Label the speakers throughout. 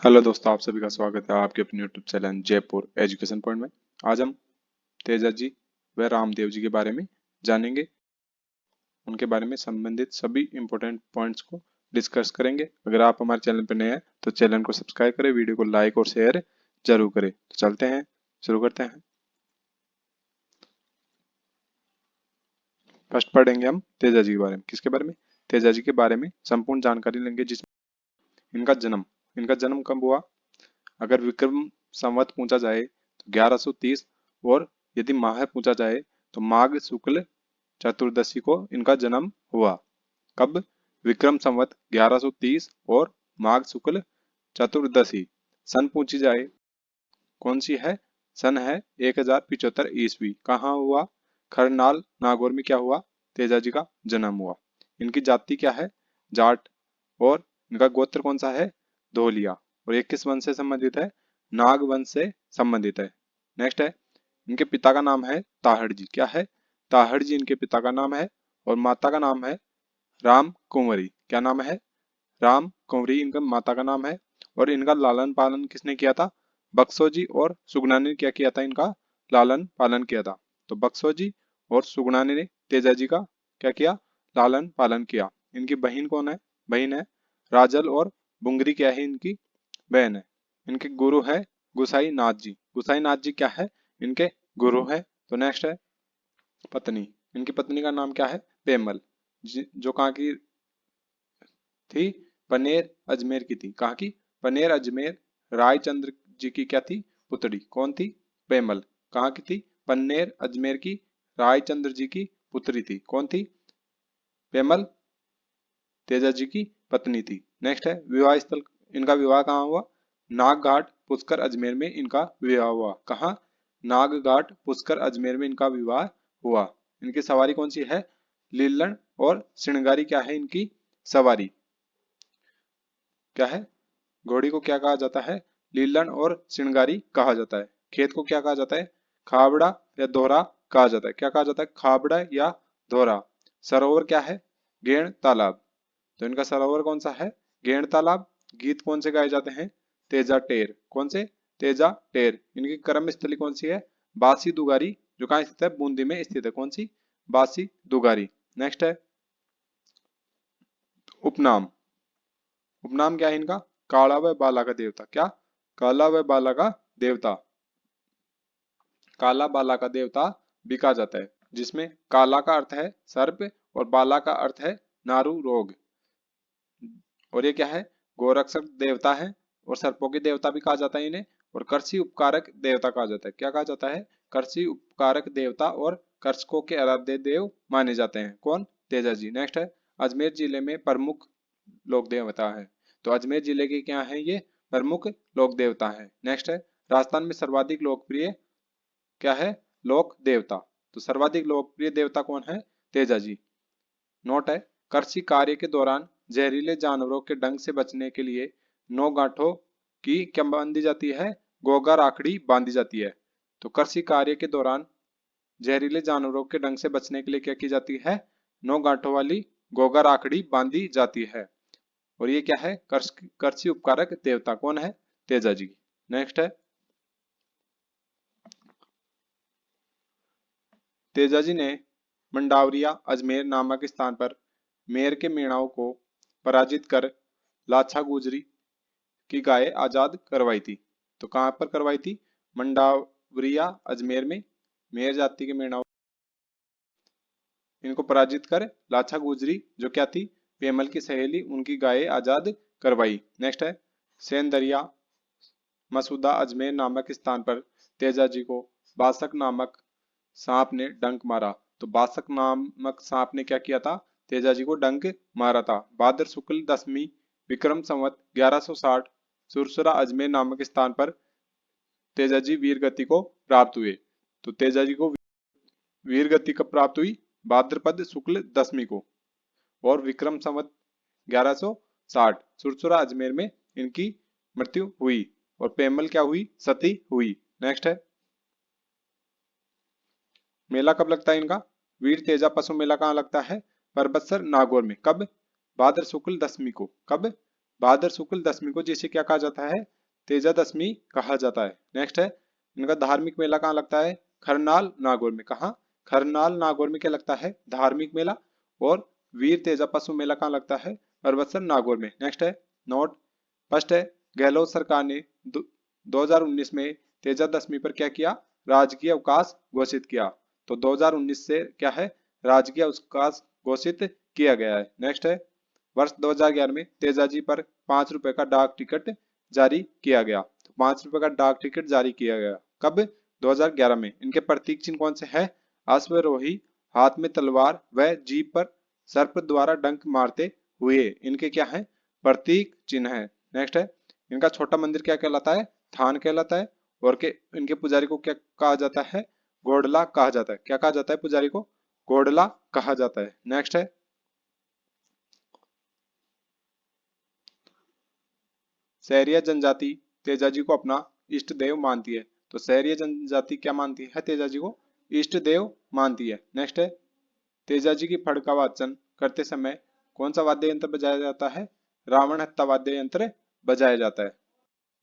Speaker 1: Hello दोस्तों, आप सभी का स्वागत है आपके अपने YouTube channel Jaipur education point में। आज हम तेजा जी व रामदेव जी के बारे में जानेंगे। उनके बारे में संबंधित सभी इंपॉर्टेंट पॉइंट्स को डिस्कस करेंगे। अगर आप हमारे चैनल पर नए हैं तो चैनल को सब्सक्राइब करें, वीडियो को लाइक और शेयर जरूर करें। तो चलते हैं, शुरू करते हैं। फर्स्ट पढ़ेंगे हम तेजा जी के बारे में। किसके बारे में? तेजा जी के बारे में संपूर्ण जानकारी लेंगे, जिसमें इनका जन्म कब हुआ। अगर विक्रम संवत पूछा जाए तो 1130, और यदि माह पूछा जाए तो माघ शुक्ल चतुर्दशी को इनका जन्म हुआ। कब? विक्रम संवत 1130 और माघ शुक्ल चतुर्दशी। सन पूछी जाए कौन सी है? सन है 1075 ईस्वी। कहाँ हुआ? खरनाल नागौर में क्या हुआ? तेजा जी का जन्म हुआ। इनकी जाति क्या है? जाट। और इनका गोत्र कौन सा है? धोलिया। और ये किस वंश से संबंधित है? नाग वंश से संबंधित है। नेक्स्ट है, इनके पिता का नाम है ताहड़ जी। क्या है? ताहड़ जी इनके पिता का नाम है। और माता का नाम है राम कुंवरी। क्या नाम है? राम कुंवरी इनका माता का नाम है। और इनका लालन पालन किसने किया था? बक्सो जी और सुगना ने क्या किया था? इनका लालन पालन किया था। तो बक्सो जी और सुगना ने तेजा जी का क्या किया? लालन पालन किया। इनकी बहन कौन है? बहन है राजल, और बुंगरी क्या है? इनकी बहन है। इनके गुरु है गुसाई नाथ जी। गुसाई नाथ जी क्या है? इनके गुरु है। तो नेक्स्ट है पत्नी। इनकी पत्नी का नाम क्या है? पेमल। जो कहाँ की थी? पनेर अजमेर की थी। कहाँ की? पनेर अजमेर रायचंद्र जी की क्या थी? पुत्री। कौन थी? पेमल। कहाँ की थी? पन्नेर अजमेर की रायचंद्र जी की पुत्री थी। कौन थी? पेमल तेजा जी की पत्नी थी। नेक्स्ट है विवाह स्थल। इनका विवाह कहाँ हुआ? नागघाट पुष्कर अजमेर में इनका विवाह हुआ। कहाँ? नागघाट पुष्कर अजमेर में इनका विवाह हुआ। इनकी सवारी कौन सी है? लीलन। और श्रृंगारी क्या है इनकी सवारी? क्या है? घोड़ी को क्या कहा जाता है? लीलन और श्रृंगारी कहा जाता है। खेत को क्या कहा जाता है? खाबड़ा या दोहरा कहा जाता है। क्या कहा जाता है? खाबड़ा या दोहरा। सरोवर क्या है? गेण तालाब। तो इनका सरोवर कौन सा है? गेण तालाब। गीत कौन से गाए जाते हैं? तेजा टेर। कौन से? तेजा टेर। इनकी कर्म स्थली कौन सी है? बासी दुगारी, जो कहाँ स्थित है? बूंदी में स्थित है। कौन सी? बासी दुगारी। नेक्स्ट है उपनाम। उपनाम क्या है इनका? काला व बाला का देवता। क्या? काला व बाला का देवता। काला बाला का देवता भी कहा जाता है, जिसमें काला का अर्थ है सर्प और बाला का अर्थ है नारू रोग। और ये क्या है? गोरक्षक देवता है, और सर्पों के देवता भी कहा जाता है इन्हें। और कर्षि उपकारक देवता कहा जाता है। क्या कहा जाता है? कर्षि उपकारक देवता और कर्षकों के आराध्य देव माने जाते हैं। कौन? तेजा जी। नेक्स्ट है अजमेर जिले में प्रमुख लोक देवता है। तो अजमेर जिले के क्या है? ये प्रमुख लोक देवता है। नेक्स्ट है राजस्थान में सर्वाधिक लोकप्रिय क्या है? लोक देवता। तो सर्वाधिक लोकप्रिय देवता कौन है? तेजा जी। नोट है कृषि कार्य के दौरान जहरीले जानवरों के डंक से बचने के लिए 9 गांठों की क्या बांधी जाती है? गोगा राखड़ी बांधी जाती है। तो कृषि कार्य के दौरान जहरीले जानवरों के डंक से बचने के लिए क्या की जाती है? 9 गांठों वाली गोगा राखड़ी बांधी जाती है। और ये क्या है? कृषि उपकारक देवता कौन है? तेजा जी। नेक्स्ट है तेजा जी ने मंडावरिया अजमेर नामक स्थान पर मेर के मेणाओं को पराजित कर लाछा गुजरी की गाय आजाद करवाई थी। तो कहां पर करवाई थी? मंडावरिया अजमेर में मेर जाति के मेणाओं इनको पराजित कर लाछा गुजरी, जो क्या थी? पेमल की सहेली, उनकी गाय आजाद करवाई। नेक्स्ट है सेंदरिया मसूदा अजमेर नामक स्थान पर तेजा जी को बासक नामक सांप ने डंक मारा। तो बासक नामक सांप ने क्या किया था? तेजा जी को डंक मारा था। भाद्र शुक्ल दशमी विक्रम संवत 1160 सुरसुरा अजमेर नामक स्थान पर तेजा जी वीर गति को प्राप्त हुए। तो तेजा जी को वीर गति कब प्राप्त हुई? भाद्रपद शुक्ल दशमी को। और विक्रम संवत 1160 सुरसुरा अजमेर में इनकी मृत्यु हुई। और पेमल क्या हुई? सती हुई। नेक्स्ट है मेला कब लगता है इनका? वीर तेजा पशु मेला कहाँ लगता है? परबतसर नागौर में। कब? भाद्र शुक्ल दशमी को। कब? भाद्र शुक्ल दशमी को जिसे क्या कहा जाता है, तेजा दशमी कहा जाता है। नेक्स्ट है इनका धार्मिक मेला कहाँ लगता है, खरनाल नागौर में। कहाँ, खरनाल नागौर में क्या लगता है, धार्मिक मेला। और वीर तेजा पशु मेला कहाँ लगता है, परबतसर नागौर में। नेक्स्ट है नोट फर्स्ट है गहलोत सरकार ने 2019 में तेजा दशमी पर क्या किया, राजकीय अवकाश घोषित किया। तो 2019 से क्या है, राजकीय अवकाश घोषित किया गया है। नेक्स्ट है वर्ष 2011 में तेजाजी पर 5 रुपए का डाक टिकट जारी किया गया। तो 5 रुपए का डाक टिकट जारी किया गया कब, 2011 में। इनके प्रतीक चिन्ह कौन से है, अश्वरोही, हाथ में तलवार व जीभ पर सर्प द्वारा डंक मारते हुए इनके क्या है, प्रतीक चिन्ह है। नेक्स्ट है इनका छोटा मंदिर क्या कहलाता है, थान कहलाता है। और के इनके पुजारी को क्या कहा जाता है, घोड़ला कहा जाता है। क्या कहा जाता है पुजारी को, घोड़ला कहा जाता है। नेक्स्ट है सहरिया जनजाति तेजाजी को अपना इष्ट देव मानती है। तो सहरिया जनजाति क्या मानती है, तेजाजी को इष्ट देव मानती है। नेक्स्ट है तेजाजी की फड़ का वाचन करते समय कौन सा वाद्य यंत्र बजाया जाता है, रावण हत्ता वाद्य यंत्र बजाया जाता है।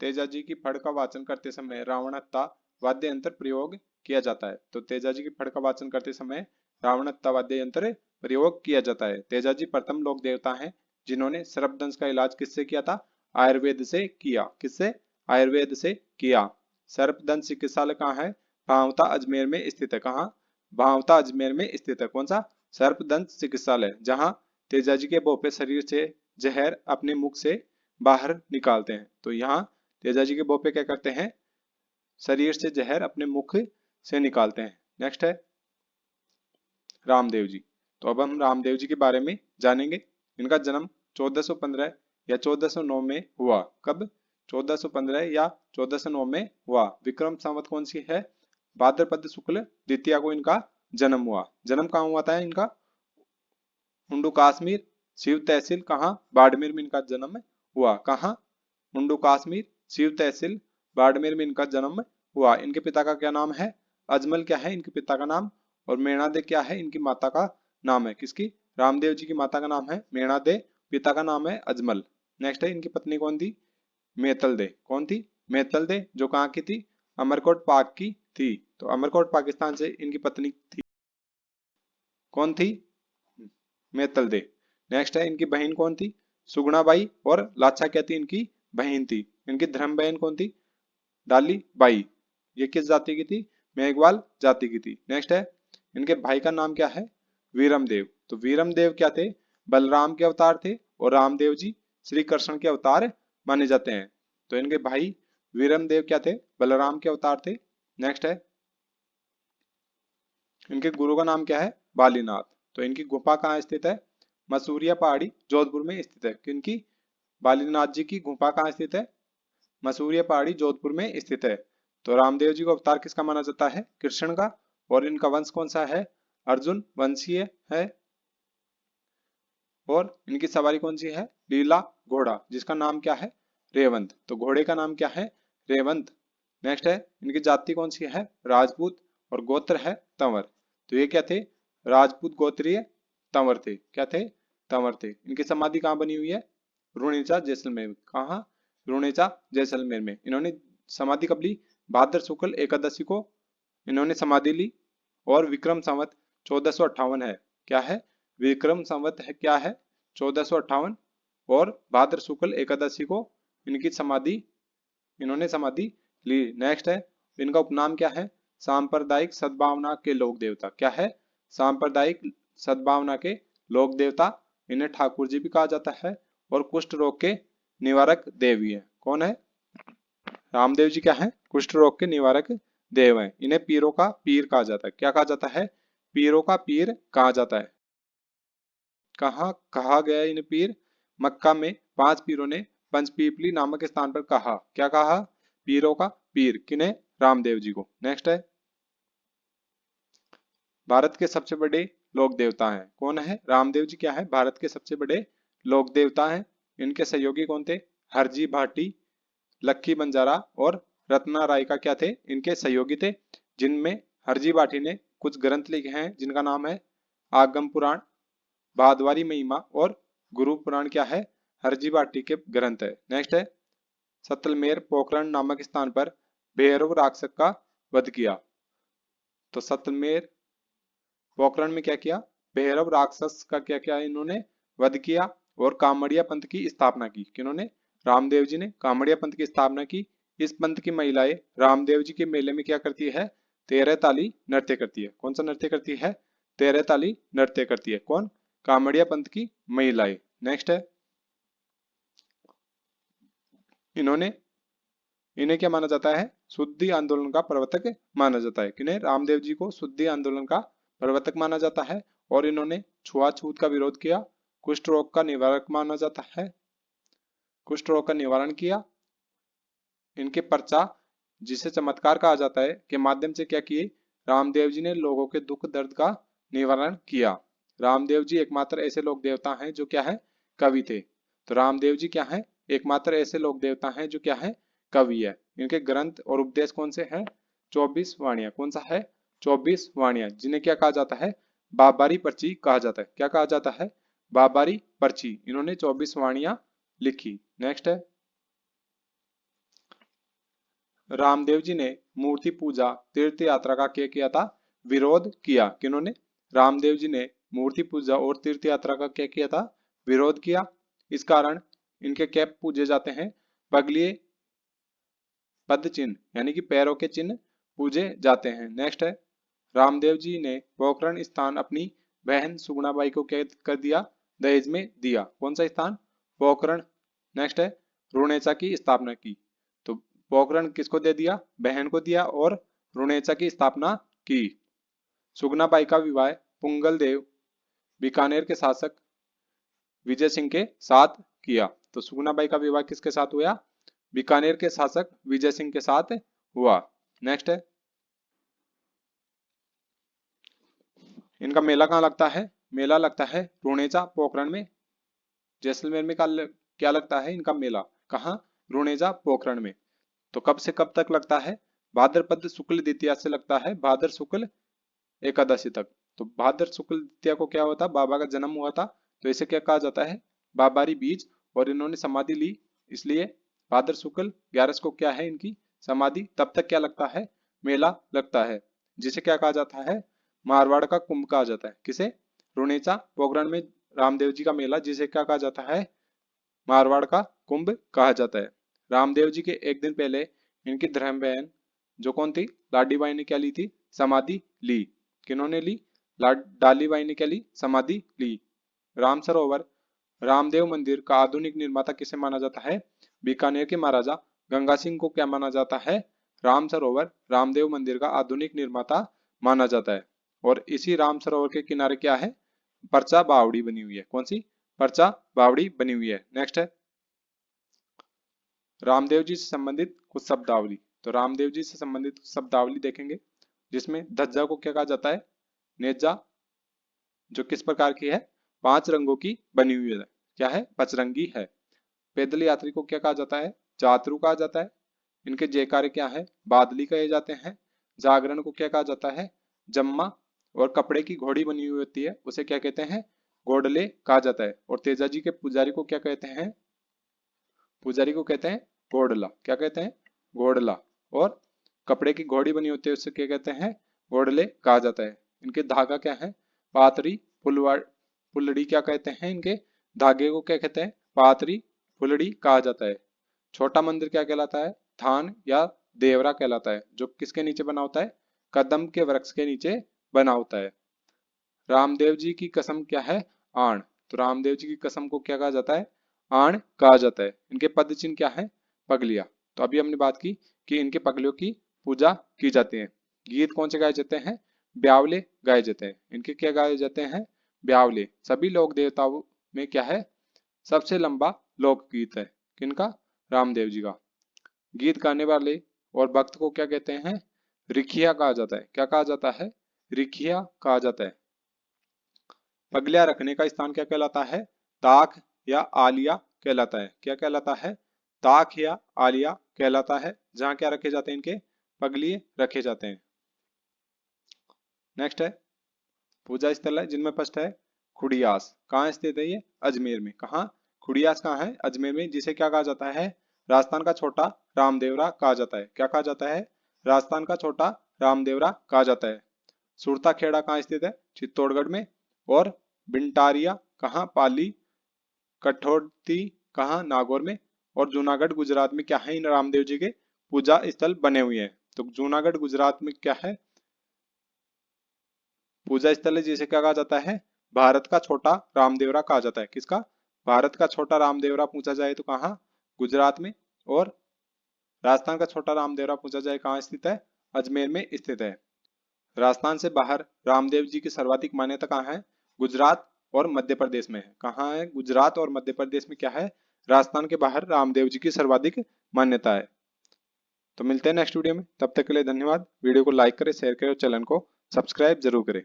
Speaker 1: तेजाजी की फड़ का वाचन करते समय रावण हत्ता वाद्य यंत्र प्रयोग किया जाता है। तो तेजाजी की फड़ का वाचन करते समय रावण हत्ता वाद्य यंत्र प्रयोग किया जाता है। तेजाजी प्रथम लोक देवता हैं जिन्होंने सर्पदंश का इलाज किससे किया था, आयुर्वेद से किया। किससे, आयुर्वेद से किया। सर्पदंश चिकित्सालय कहाँ है, भावता अजमेर में स्थित है। कहाँ, भावता अजमेर में स्थित है। कौन सा, सर्पदंश चिकित्सालय, जहाँ तेजाजी के भोपे शरीर से जहर अपने मुख से बाहर निकालते हैं। तो यहाँ तेजाजी के भोपे क्या करते हैं, शरीर से जहर अपने मुख से निकालते हैं। नेक्स्ट है रामदेव जी। तो अब हम रामदेव जी के बारे में जानेंगे। इनका जन्म 1415 या 1409 में हुआ। कब, 1415 या 1409 में हुआ। विक्रम संवत कौन सी है, भाद्रपद शुक्ल द्वितीया को इनका जन्म हुआ। जन्म कहाँ हुआ था इनका, हुंडू कश्मीर शिव तहसील। कहाँ, बाड़मेर में इनका जन्म हुआ। कहाँ, हुंडू कश्मीर शिव तहसील बाड़मेर में इनका जन्म हुआ। इनके पिता का क्या नाम है, अजमल क्या है इनके पिता का नाम, और मेणादे क्या है इनकी माता का नाम है। किसकी, रामदेव जी की माता का नाम है मेणादे, पिता का नाम है अजमल। नेक्स्ट है इनकी पत्नी कौन थी, मेतल दे। कौन थी, मेतल दे, जो कहाँ की थी, अमरकोट पाक की थी। तो अमरकोट पाकिस्तान से इनकी पत्नी थी, कौन थी, मेतल दे। नेक्स्ट है इनकी बहन कौन थी, सुगुणाबाई, और लाचा क्या थी इनकी बहन थी। इनकी धर्म बहन कौन थी, डाली बाई। ये किस जाति की थी, मेघवाल जाति की थी। नेक्स्ट है इनके भाई का नाम क्या है, वीरमदेव। तो वीरमदेव क्या थे, बलराम के अवतार थे, और रामदेव जी श्री कृष्ण के अवतार माने जाते हैं। तो इनके भाई वीरमदेव क्या थे, बलराम के अवतार थे। नेक्स्ट है इनके गुरु का नाम क्या है, बालीनाथ। तो इनकी गुफा कहाँ स्थित है, मसूरिया पहाड़ी जोधपुर में स्थित है। किनकी, बालीनाथ जी की गुफा कहाँ स्थित है, मसूरिया पहाड़ी जोधपुर में स्थित है। तो रामदेव जी को अवतार किसका माना जाता है, कृष्ण का। और इनका वंश कौन सा है, अर्जुन वंशीय है। और इनकी सवारी कौन सी है, लीला घोड़ा, जिसका नाम क्या है, रेवंत। तो घोड़े का नाम क्या है, रेवंत। नेक्स्ट है इनकी जाति कौन सी है, राजपूत, और गोत्र है तंवर। तो ये क्या थे, राजपूत गोत्रीय तंवर थे। क्या थे, तंवर थे। इनकी समाधि कहाँ बनी हुई है, रुणेचा जैसलमेर। कहाँ, रुणेचा जैसलमेर में। इन्होंने समाधि कब ली, भाद्र शुक्ल एकादशी को इन्होंने समाधि ली। और विक्रम संवत 1458 है। क्या है, विक्रम संवत है क्या है, 1458। और भाद्र शुक्ल एकादशी को इनकी समाधि, इन्होंने समाधि ली। नेक्स्ट है इनका उपनाम क्या है, सांप्रदायिक सद्भावना के लोक देवता। क्या है, सांप्रदायिक सद्भावना के लोक देवता। इन्हें ठाकुर जी भी कहा जाता है, और कुष्ठ रोग के निवारक देव भी है। कौन है, रामदेव जी क्या है, कुष्ठ रोग के निवारक देव हैं। इन्हें पीरों का पीर कहा जाता है। क्या कहा जाता है, पीरों का पीर कहा जाता है। कहाँ कहा गया इन्हें पीर, मक्का में 5 पीरों ने पंचपीपली नामक स्थान पर कहा। क्या कहा, पीरों का पीर। किन्हें, रामदेव जी को। नेक्स्ट है भारत के सबसे बड़े लोक देवता हैं। कौन है, रामदेव जी क्या है, भारत के सबसे बड़े लोक देवता हैं। इनके सहयोगी कौन थे, हरजी भाटी, लक्की बंजारा, और रत्ना राय का क्या थे, इनके सहयोगी थे। जिनमें हरजी भाटी ने कुछ ग्रंथ लिखे हैं जिनका नाम है आगम पुराण, भादवारी महिमा, और गुरु पुराण क्या है, हरजी भाटी के ग्रंथ है। नेक्स्ट है सतलमेर पोखरण नामक स्थान पर भैरव राक्षस का वध किया। तो सतलमेर पोखरण में क्या किया, भैरव राक्षस का क्या किया इन्होंने, वध किया और कामड़िया पंथ की स्थापना की। किन्होंने, रामदेव जी ने कामड़िया पंथ की स्थापना की। इस पंथ की महिलाएं रामदेव जी के मेले में क्या करती है, 13 ताली नृत्य करती है। कौन सा नृत्य करती है, 13 ताली नृत्य करती है। कौन, कामड़िया पंथ की महिलाएं। नेक्स्ट है इन्हें क्या माना जाता है, शुद्धि आंदोलन का प्रवर्तक माना जाता है। किन्हें, रामदेव जी को शुद्धि आंदोलन का प्रवर्तक माना जाता है। और इन्होंने छुआछूत का विरोध किया, कुष्ठ रोग का निवारक माना जाता है, कुष्ठ रोग का निवारण किया। इनके पर्चा जिसे चमत्कार कहा जाता है के माध्यम से क्या किए, रामदेव जी ने लोगों के दुख दर्द का निवारण किया। रामदेव जी एकमात्र ऐसे लोक देवता हैं जो क्या है, कवि थे। तो रामदेव जी क्या है, एकमात्र ऐसे लोक देवता हैं जो क्या है, कवि है। इनके ग्रंथ और उपदेश कौन से हैं, 24 वाणियां। कौन सा है, 24 वाणियां, जिन्हें क्या कहा जाता है, बाबारी पर्ची कहा जाता है। क्या कहा जाता है, बाबारी पर्ची। इन्होंने 24 वाणियां लिखी। नेक्स्ट है रामदेव जी ने मूर्ति पूजा तीर्थ यात्रा का क्या किया था, विरोध किया। किन्होंने, रामदेव जी ने मूर्ति पूजा और तीर्थ यात्रा का क्या किया था, विरोध किया। इस कारण इनके क्या पूजे जाते हैं, पगलिए पद चिन्ह यानी कि पैरों के चिन्ह पूजे जाते हैं। नेक्स्ट है रामदेव जी ने पोखरण स्थान अपनी बहन सुगुणाबाई को क्या कर दिया, दहेज में दिया। कौन सा स्थान, पोखरण। नेक्स्ट है रुणेचा की स्थापना की। तो पोखरण किसको दे दिया, बहन को दिया और रुणेचा की स्थापना की। सुगुणाबाई का विवाह पुंगल देव बीकानेर के शासक विजय सिंह के साथ किया। तो सुगुणाबाई का विवाह किसके साथ हुआ, बीकानेर के शासक विजय सिंह के साथ हुआ। नेक्स्ट है इनका मेला कहाँ लगता है, मेला लगता है रुणेचा पोखरण में। जैसलमेर में क्या लगता है इनका मेला, कहाँ, रुणेचा पोखरण में। तो कब से कब तक लगता है, भाद्रपद शुक्ल द्वितीया से लगता है भाद्र शुक्ल एकादशी तक। तो भाद्र शुक्ल द्वितीया को क्या हुआ था, बाबा का जन्म हुआ था। तो इसे क्या कहा जाता है, बाबारी बीज। और इन्होंने समाधि ली, इसलिए भाद्र शुक्ल 11 को क्या है इनकी समाधि। तब तक क्या लगता है, मेला लगता है, जिसे क्या कहा जाता है, मारवाड़ का कुंभ कहा जाता है। किसे, रुणेचा पोखरण में रामदेव जी का मेला, जिसे क्या कहा जाता है, मारवाड़ का कुंभ कहा जाता है। रामदेव जी के एक दिन पहले इनकी धर्म बहन जो कौन थी, लाडी बाई ने क्या ली थी, समाधि ली। किन्होंने ली, डाली बाई ने क्या ली, समाधि ली। राम सरोवर रामदेव मंदिर का आधुनिक निर्माता किसे माना जाता है, बीकानेर के महाराजा गंगा सिंह को क्या माना जाता है, राम सरोवर रामदेव मंदिर का आधुनिक निर्माता माना जाता है। और इसी राम सरोवर के किनारे क्या है, पर्चा बावड़ी बनी हुई है। कौन सी, पर्चा बावड़ी बनी हुई है। नेक्स्ट है रामदेव जी से संबंधित कुछ शब्दावली। तो रामदेव जी से संबंधित शब्दावली देखेंगे, जिसमें धज्जा को क्या कहा जाता है, नेजा, जो किस प्रकार की है, 5 रंगों की बनी हुई है। क्या है, पचरंगी है। पैदल यात्री को क्या कहा जाता है, जातरू कहा जाता है। इनके जयकारे क्या है, बादली कहे जाते हैं। जागरण को क्या कहा जाता है, जम्मा। और कपड़े की घोड़ी बनी हुई होती है उसे क्या कहते हैं, घोड़ले कहा जाता है। और तेजा जी के पुजारी को क्या कहते हैं, पुजारी को कहते हैं घोड़ला। क्या कहते हैं, घोड़ला। और कपड़े की घोड़ी बनी होती है उसे क्या कहते हैं, घोड़ले कहा जाता है। इनके धागा क्या है, पातरी फुलड़ी क्या कहते हैं, इनके धागे को क्या कहते हैं, पातरी फुलड़ी कहा जाता है। छोटा मंदिर क्या कहलाता है, थान या देवरा कहलाता है, जो किसके नीचे बना होता है, कदम के वृक्ष के नीचे बना होता है। रामदेव जी की कसम क्या है, आण। तो रामदेव जी की कसम को क्या कहा जाता है, आण कहा जाता है। इनके पद चिन्ह क्या है, पगलिया। तो अभी हमने बात की कि इनके पगलियों की पूजा की जाती है। गीत कौन से गाए जाते हैं, ब्यावले गाए जाते हैं। इनके क्या गाए जाते हैं, ब्यावले। सभी लोक देवताओं में क्या है, सबसे लंबा लोकगीत है किनका, रामदेव जी का। गीत गाने वाले और भक्त को क्या कहते हैं, रिखिया कहा जाता है। क्या कहा जाता है, रिखिया कहा जाता है। पगलियां रखने का स्थान क्या कहलाता है, ताक या आलिया कहलाता है। क्या कहलाता है, ताक या आलिया कहलाता है, जहां क्या रखे जाते हैं, इनके पगलिए रखे जाते हैं। नेक्स्ट है पूजा स्थल है जिनमें फर्स्ट है खुड़ियास। कहाँ स्थित है ये, अजमेर में। कहाँ, खुड़ियास कहाँ है? अजमेर में, जिसे क्या कहा जाता है? राजस्थान का छोटा रामदेवरा कहा जाता है। क्या कहा जाता है? राजस्थान का छोटा रामदेवरा कहा जाता है। सुरता खेड़ा कहाँ स्थित है? चित्तौड़गढ़ में। और बिंटारिया कहाँ? पाली। कठौती कहाँ? नागौर में। और जूनागढ़ गुजरात में क्या है? इन रामदेव जी के पूजा स्थल बने हुए हैं। तो जूनागढ़ गुजरात में क्या है? पूजा स्थल है, जिसे क्या कहा जाता है? भारत का छोटा रामदेवरा कहा जाता है। किसका? भारत का छोटा रामदेवरा पूछा जाए तो कहाँ? गुजरात में। और राजस्थान का छोटा रामदेवरा पूछा जाए कहाँ स्थित है? अजमेर में स्थित है। राजस्थान से बाहर रामदेव जी की सर्वाधिक मान्यता कहाँ है? गुजरात और मध्य प्रदेश में है। कहाँ है? गुजरात और मध्य प्रदेश में क्या है? राजस्थान के बाहर रामदेव जी की सर्वाधिक मान्यता है। तो मिलते हैं नेक्स्ट वीडियो में, तब तक के लिए धन्यवाद। वीडियो को लाइक करें, शेयर करें और चैनल को सब्सक्राइब जरूर करें।